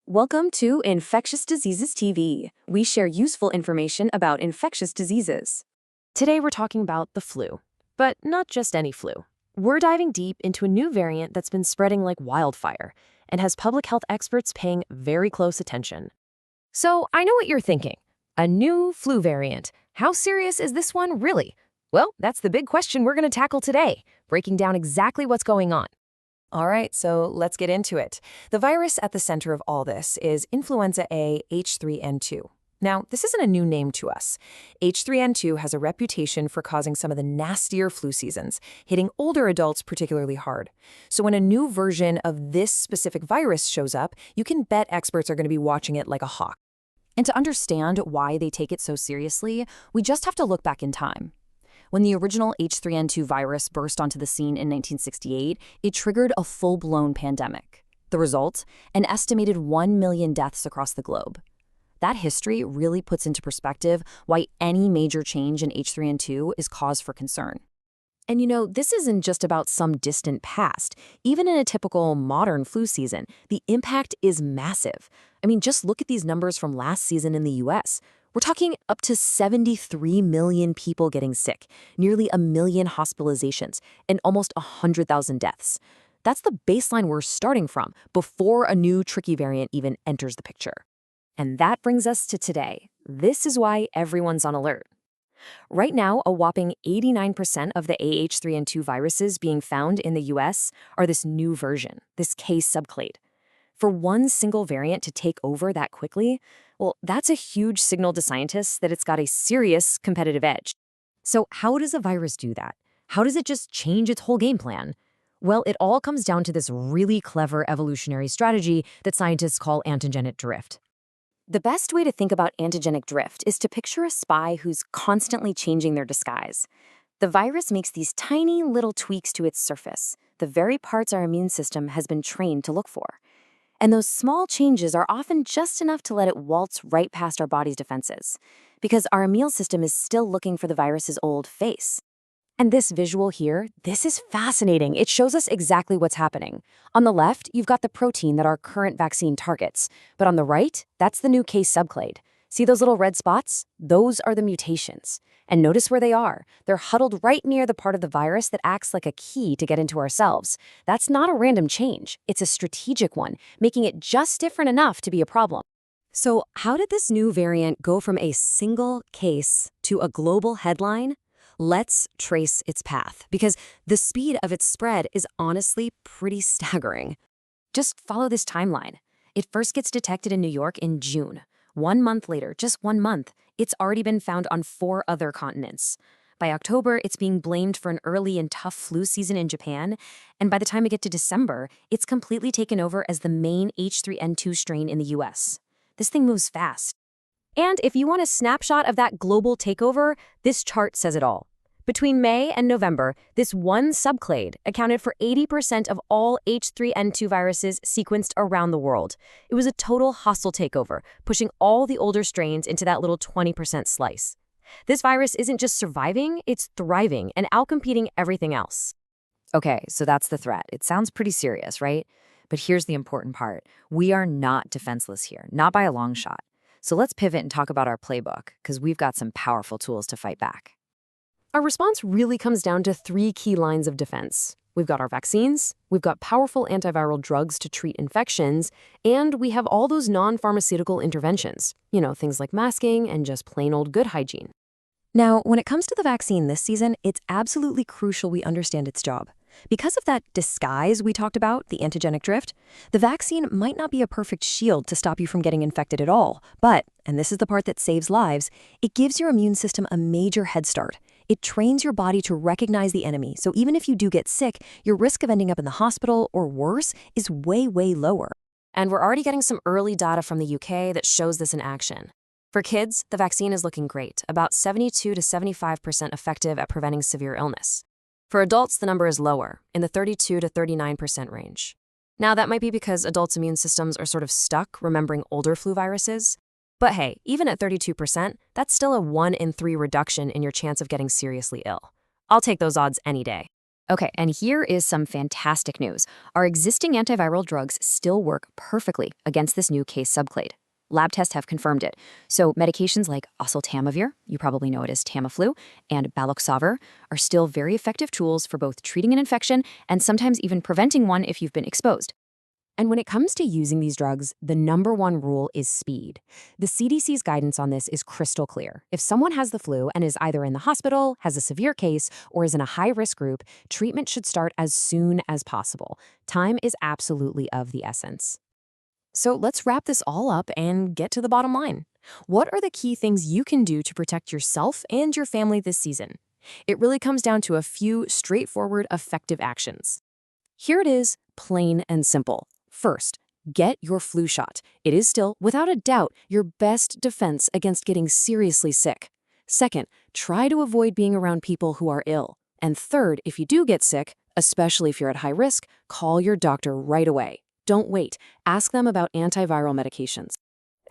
Welcome to Infectious Diseases TV. We share useful information about infectious diseases. Today we're talking about the flu, but not just any flu. We're diving deep into a new variant that's been spreading like wildfire and has public health experts paying very close attention. So I know what you're thinking. A new flu variant. How serious is this one really? Well, that's the big question we're going to tackle today, breaking down exactly what's going on. All right, so let's get into it. The virus at the center of all this is Influenza A H3N2. Now, this isn't a new name to us. H3N2 has a reputation for causing some of the nastier flu seasons, hitting older adults particularly hard. So when a new version of this specific virus shows up, you can bet experts are going to be watching it like a hawk. And to understand why they take it so seriously, we just have to look back in time. When the original H3N2 virus burst onto the scene in 1968, it triggered a full-blown pandemic. The result? An estimated 1 million deaths across the globe. That history really puts into perspective why any major change in H3N2 is cause for concern. And you know, this isn't just about some distant past. Even in a typical modern flu season, the impact is massive. I mean, just look at these numbers from last season in the US. We're talking up to 73 million people getting sick, nearly 1 million hospitalizations, and almost 100,000 deaths. That's the baseline we're starting from before a new tricky variant even enters the picture. And that brings us to today. This is why everyone's on alert. Right now, a whopping 89% of the AH3N2 viruses being found in the US are this new version, this K subclade. For one single variant to take over that quickly, well, that's a huge signal to scientists that it's got a serious competitive edge. So how does a virus do that? How does it just change its whole game plan? Well, it all comes down to this really clever evolutionary strategy that scientists call antigenic drift. The best way to think about antigenic drift is to picture a spy who's constantly changing their disguise. The virus makes these tiny little tweaks to its surface, the very parts our immune system has been trained to look for. And those small changes are often just enough to let it waltz right past our body's defenses, because our immune system is still looking for the virus's old face. And this visual here, this is fascinating. It shows us exactly what's happening. On the left, you've got the protein that our current vaccine targets, but on the right, that's the new K subclade. See those little red spots? Those are the mutations. And notice where they are. They're huddled right near the part of the virus that acts like a key to get into our cells. That's not a random change. It's a strategic one, making it just different enough to be a problem. So how did this new variant go from a single case to a global headline? Let's trace its path, because the speed of its spread is honestly pretty staggering. Just follow this timeline. It first gets detected in New York in June. 1 month later, just 1 month, it's already been found on 4 other continents. By October, it's being blamed for an early and tough flu season in Japan, and by the time we get to December, it's completely taken over as the main H3N2 strain in the US. This thing moves fast. And if you want a snapshot of that global takeover, this chart says it all. Between May and November, this one subclade accounted for 80% of all H3N2 viruses sequenced around the world. It was a total hostile takeover, pushing all the older strains into that little 20% slice. This virus isn't just surviving, it's thriving and outcompeting everything else. Okay, so that's the threat. It sounds pretty serious, right? But here's the important part. We are not defenseless here, not by a long shot. So let's pivot and talk about our playbook, because we've got some powerful tools to fight back. Our response really comes down to 3 key lines of defense. We've got our vaccines, we've got powerful antiviral drugs to treat infections, and we have all those non-pharmaceutical interventions. You know, things like masking and just plain old good hygiene. Now, when it comes to the vaccine this season, it's absolutely crucial we understand its job. Because of that disguise we talked about, the antigenic drift, the vaccine might not be a perfect shield to stop you from getting infected at all, but, and this is the part that saves lives, it gives your immune system a major head start. It trains your body to recognize the enemy, so even if you do get sick, your risk of ending up in the hospital or worse is way, way lower. And we're already getting some early data from the UK that shows this in action. For kids, the vaccine is looking great, about 72 to 75% effective at preventing severe illness. For adults, the number is lower, in the 32 to 39% range. Now, that might be because adults' immune systems are sort of stuck remembering older flu viruses. But hey, even at 32%, that's still a 1 in 3 reduction in your chance of getting seriously ill. I'll take those odds any day. Okay, and here is some fantastic news. Our existing antiviral drugs still work perfectly against this new case subclade. Lab tests have confirmed it. So medications like oseltamivir, you probably know it as Tamiflu, and baloxavir are still very effective tools for both treating an infection and sometimes even preventing one if you've been exposed. And when it comes to using these drugs, the number one rule is speed. The CDC's guidance on this is crystal clear. If someone has the flu and is either in the hospital, has a severe case, or is in a high-risk group, treatment should start as soon as possible. Time is absolutely of the essence. So let's wrap this all up and get to the bottom line. What are the key things you can do to protect yourself and your family this season? It really comes down to a few straightforward, effective actions. Here it is, plain and simple. First, get your flu shot. It is still, without a doubt, your best defense against getting seriously sick. Second, try to avoid being around people who are ill. And third, if you do get sick, especially if you're at high risk, call your doctor right away. Don't wait. Ask them about antiviral medications.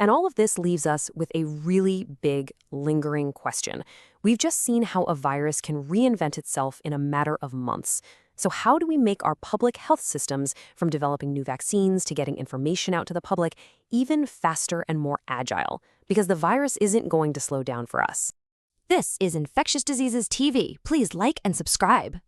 And all of this leaves us with a really big, lingering question. We've just seen how a virus can reinvent itself in a matter of months. So how do we make our public health systems, from developing new vaccines to getting information out to the public, even faster and more agile? Because the virus isn't going to slow down for us. This is Infectious Diseases TV. Please like and subscribe.